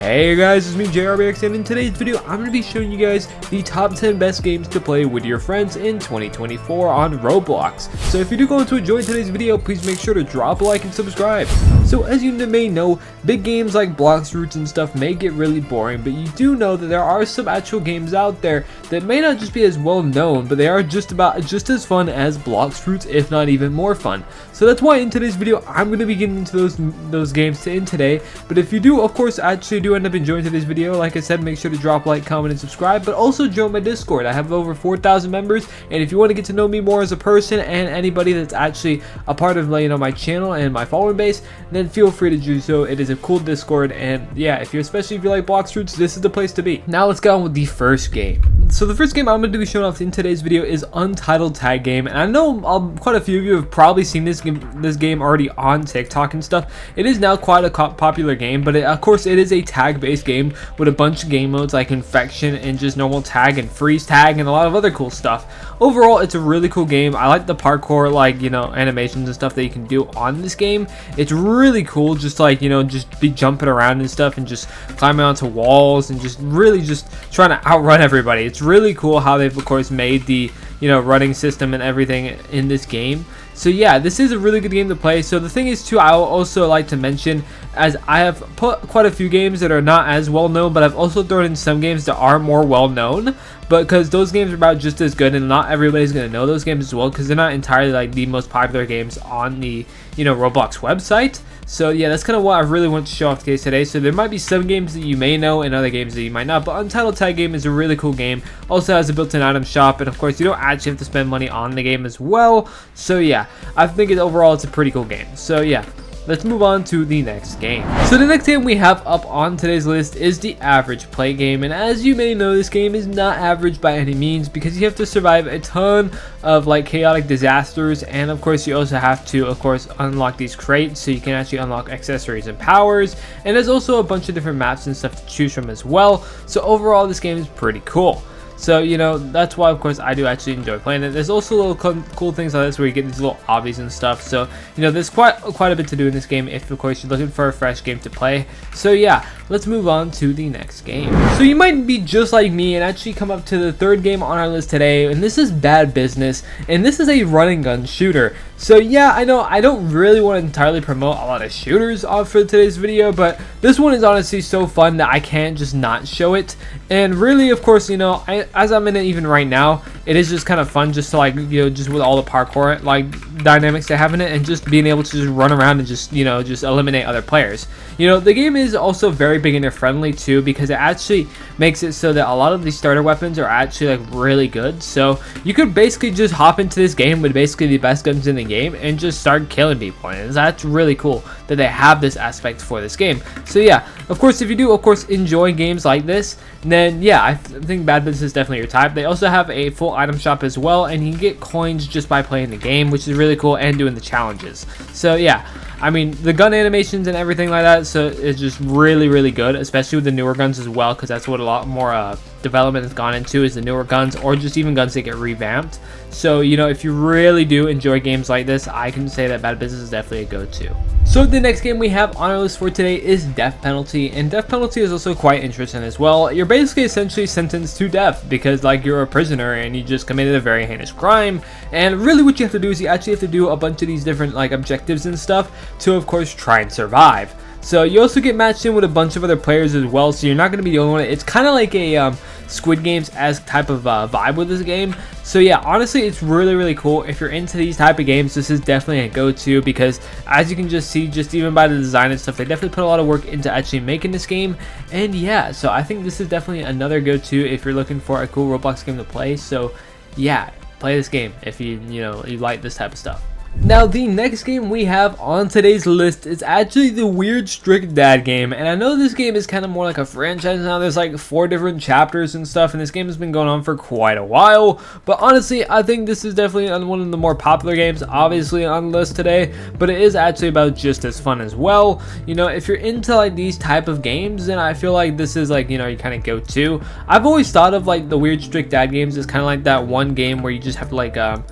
Hey guys, it's me jayrbx, and in today's video I'm going to be showing you guys the top 10 best games to play with your friends in 2024 on Roblox. So if you do go to enjoy today's video, please make sure to drop a like and subscribe. So as you may know, big games like Blox Fruits and stuff may get really boring, but you do know that there are some actual games out there that may not just be as well known, but they are just as fun as Blox Fruits, if not even more fun. So that's why in today's video I'm going to be getting into those games in today. But if you do, of course, actually do end up enjoying today's video, like I said, make sure to drop a like, comment, and subscribe, but also join my Discord. I have over 4,000 members, and if you want to get to know me more as a person and anybody that's actually a part of my channel and my following base, then feel free to do so. It is a cool Discord, and yeah, especially if you like Blox Fruits, this is the place to be. Now let's go on with the first game. So the first game I'm going to be showing off in today's video is Untitled Tag Game, and I know quite a few of you have probably seen this game already on TikTok and stuff. It is now quite a popular game, but of course it is a tag-based game with a bunch of game modes like infection and just normal tag and freeze tag and a lot of other cool stuff. Overall, it's a really cool game. I like the parkour, animations and stuff that you can do on this game. It's really cool, just just be jumping around and stuff and just climbing onto walls and just really just trying to outrun everybody. It's really cool how they've of course made the running system and everything in this game. So yeah, this is a really good game to play. So the thing is too, I will also like to mention, as I have put quite a few games that are not as well known, but I've also thrown in some games that are more well known, but because those games are about just as good, and not everybody's going to know those games as well, because they're not entirely like the most popular games on the Roblox website. So yeah, that's kind of what I really want to show off today. So there might be some games that you may know and other games that you might not, but Untitled Tag Game is a really cool game. Also has a built-in item shop, and of course you don't actually have to spend money on the game as well. So yeah, I think overall it's a pretty cool game. So yeah, let's move on to the next game. So the next game we have up on today's list is the Average Play Game, and as you may know, this game is not average by any means, because you have to survive a ton of chaotic disasters, and of course you also have to unlock these crates so you can actually unlock accessories and powers, and there's also a bunch of different maps and stuff to choose from as well. So overall this game is pretty cool. So that's why of course I do actually enjoy playing it. There's also little cool things like this where you get these little obbies and stuff. So there's quite a bit to do in this game if of course you're looking for a fresh game to play. So yeah, let's move on to the next game. So you might be just like me and actually come up to the third game on our list today, and this is Bad Business, and this is a run and gun shooter. So yeah, I know I don't really want to entirely promote a lot of shooters for today's video, but this one is honestly so fun that I can't just not show it. And really, of course, as I'm in it even right now, it is just kind of fun just to just with all the parkour dynamics they have in it, and just being able to just run around and just just eliminate other players. The game is also very beginner friendly too, because it actually makes it so that a lot of these starter weapons are actually really good. So you could basically just hop into this game with basically the best guns in the game and just start killing people, and that's really cool that they have this aspect for this game. So yeah, of course if you do enjoy games like this, then yeah, I think Bad Business is definitely your type. They also have a full item shop as well, and you can get coins just by playing the game, which is really cool, and doing the challenges. So yeah, I mean, the gun animations and everything like that, so it's just really good, especially with the newer guns as well, because that's what a lot more development has gone into, is the newer guns, or just even guns that get revamped. So if you really do enjoy games like this, I can say that Bad Business is definitely a go-to. So the next game we have on our list for today is Death Penalty, and Death Penalty is also quite interesting as well. You're basically essentially sentenced to death because you're a prisoner and you just committed a very heinous crime, and really what you have to do is you actually have to do a bunch of these different objectives and stuff to of course try and survive. So you also get matched in with a bunch of other players as well, so you're not going to be the only one. It's kind of like a Squid Games-esque type of vibe with this game. So yeah, honestly it's really cool. If you're into these type of games, this is definitely a go-to, because as you can just see, just even by the design and stuff, they definitely put a lot of work into actually making this game. And yeah, so I think this is definitely another go-to if you're looking for a cool Roblox game to play. So yeah, play this game if you like this type of stuff. Now the next game we have on today's list is actually the Weird Strict Dad game, and I know this game is kind of more like a franchise now. There's 4 different chapters and stuff, and this game has been going on for quite a while, but honestly I think this is definitely one of the more popular games obviously on the list today, but it is actually about just as fun as well. If you're into these type of games, then I feel like this is you kind of go to. I've always thought of the Weird Strict Dad games as kind of like that one game where you just have to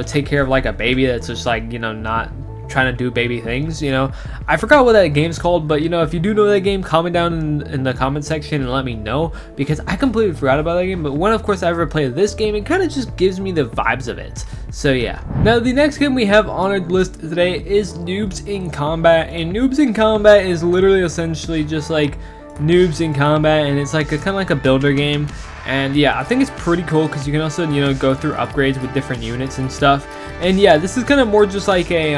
take care of a baby that's just not trying to do baby things, you know. I forgot what that game's called, but you know, if you do know that game, comment down in the comment section and let me know, because I completely forgot about that game. But when of course I ever play this game, it kind of just gives me the vibes of it. So yeah. Now the next game we have on our list today is Noobs in Combat, and Noobs in Combat is literally essentially just like Noobs in Combat, and it's like a kind of like a builder game. And yeah, I think it's pretty cool because you can also, you know, go through upgrades with different units and stuff. And yeah, this is kind of more just like a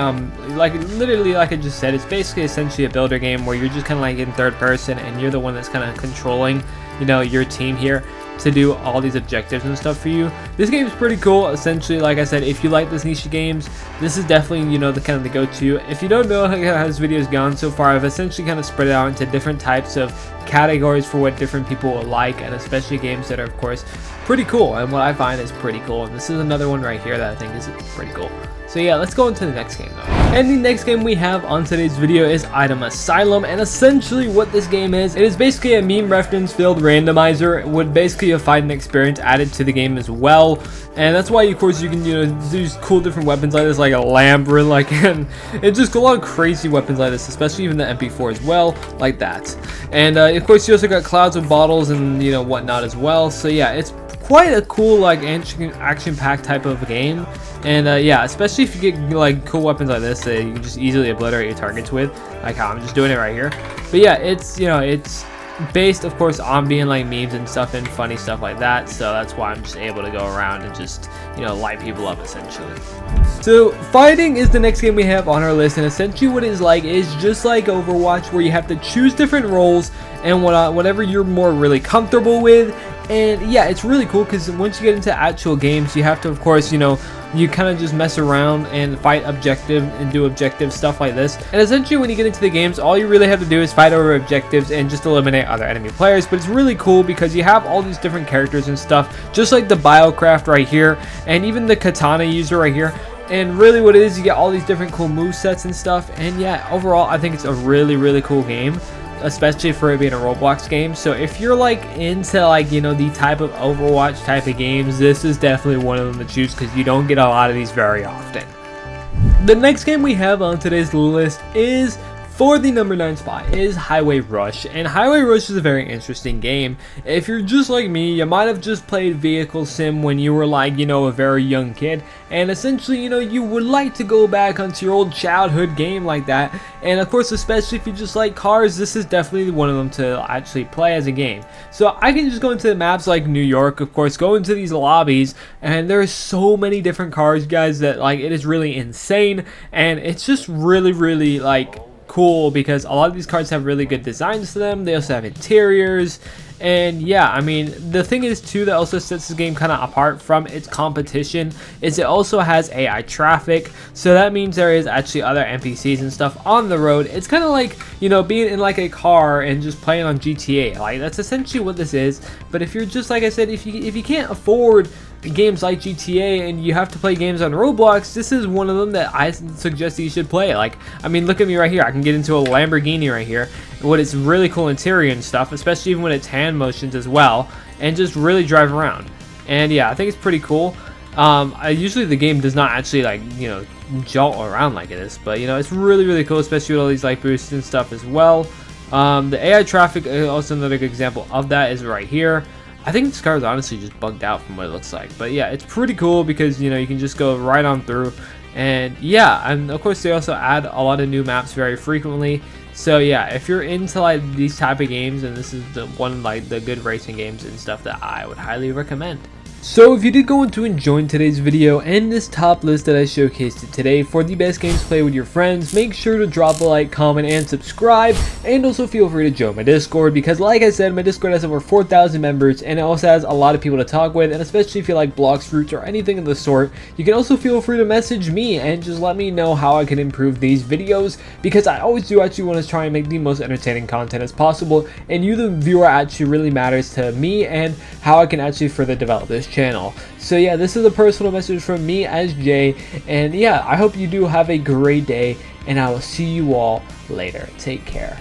like literally like I just said, it's basically essentially a builder game where you're just kind of like in third person and you're the one that's kind of controlling, you know, your team here to do all these objectives and stuff for you. This game is pretty cool. Essentially, like I said, if you like this niche games, this is definitely, you know, the kind of the go-to. If you don't know how this video has gone so far, I've essentially kind of spread it out into different types of categories for what different people will like, and especially games that are of course pretty cool and what I find is pretty cool. And this is another one right here that I think is pretty cool. So yeah, let's go into the next game though. And the next game we have on today's video is Asylum, and essentially what this game is, it is basically a meme reference filled randomizer with basically a fighting experience added to the game as well. And that's why of course you can, you know, do cool different weapons like this, like a lambert, like, and it's just a lot of crazy weapons like this, especially even the MP4 as well, like that. And of course you also got clouds of bottles and, you know, whatnot as well. So yeah, it's quite a cool like action-packed type of game. And yeah, especially if you get like cool weapons like this that you can just easily obliterate your targets with, like how I'm just doing it right here. But yeah, it's, you know, it's based of course on being like memes and stuff and funny stuff like that, so that's why I'm just able to go around and just, you know, light people up essentially. So fighting is the next game we have on our list, and essentially what it is like is just like Overwatch, where you have to choose different roles and whatever you're more really comfortable with. And yeah, it's really cool because once you get into actual games, you have to of course, you know, you kind of just mess around and fight objective and do objective stuff like this. And essentially when you get into the games, all you really have to do is fight over objectives and just eliminate other enemy players. But it's really cool because you have all these different characters and stuff, just like the Biocraft right here, and even the Katana user right here. And really what it is, you get all these different cool movesets and stuff. And yeah, overall I think it's a really cool game, especially for it being a Roblox game. So if you're like into like, you know, the type of Overwatch type of games, this is definitely one of them to choose because you don't get a lot of these very often. The next game we have on today's list is, for the number 9 spot, is Highway Rush. And Highway Rush is a very interesting game. If you're just like me, you might have just played Vehicle Sim when you were like, you know, a very young kid, and essentially, you know, you would like to go back onto your old childhood game like that. And of course, especially if you just like cars, this is definitely one of them to actually play as a game. So I can just go into the maps like New York, of course, go into these lobbies, and there's so many different cars, guys, that like it is really insane. And it's just really like cool because a lot of these cars have really good designs to them. They also have interiors. And yeah, I mean, the thing is too that also sets this game kind of apart from its competition is it also has AI traffic. So that means there is actually other NPCs and stuff on the road. It's kind of like, you know, being in like a car and just playing on GTA. Like that's essentially what this is. But if you're just, like I said, if you can't afford games like GTA and you have to play games on Roblox, this is one of them that I suggest you should play. Like, I mean, look at me right here. I can get into a Lamborghini right here with its really cool interior and stuff, especially even with its hand motions as well, and just really drive around. And yeah, I think it's pretty cool. Usually the game does not actually like, you know, jolt around like it is, but you know, it's really cool, especially with all these like boosts and stuff as well. The AI traffic, also another good example of that, is right here. I think this car is honestly just bugged out from what it looks like, but yeah, it's pretty cool because, you know, you can just go right on through. And yeah, and of course they also add a lot of new maps very frequently. So yeah, if you're into like these type of games, and this is the one like the good racing games and stuff that I would highly recommend. So if you did go into enjoying today's video and this top list that I showcased today for the best games to play with your friends, make sure to drop a like, comment, and subscribe, and also feel free to join my Discord, because like I said, my Discord has over 4,000 members and it also has a lot of people to talk with. And especially if you like blocks, fruits, or anything of the sort, you can also feel free to message me and just let me know how I can improve these videos, because I always do actually want to try and make the most entertaining content as possible, and you the viewer actually really matters to me and how I can actually further develop this channel. So yeah, this is a personal message from me as Jay, and yeah, I hope you do have a great day, and I will see you all later. Take care.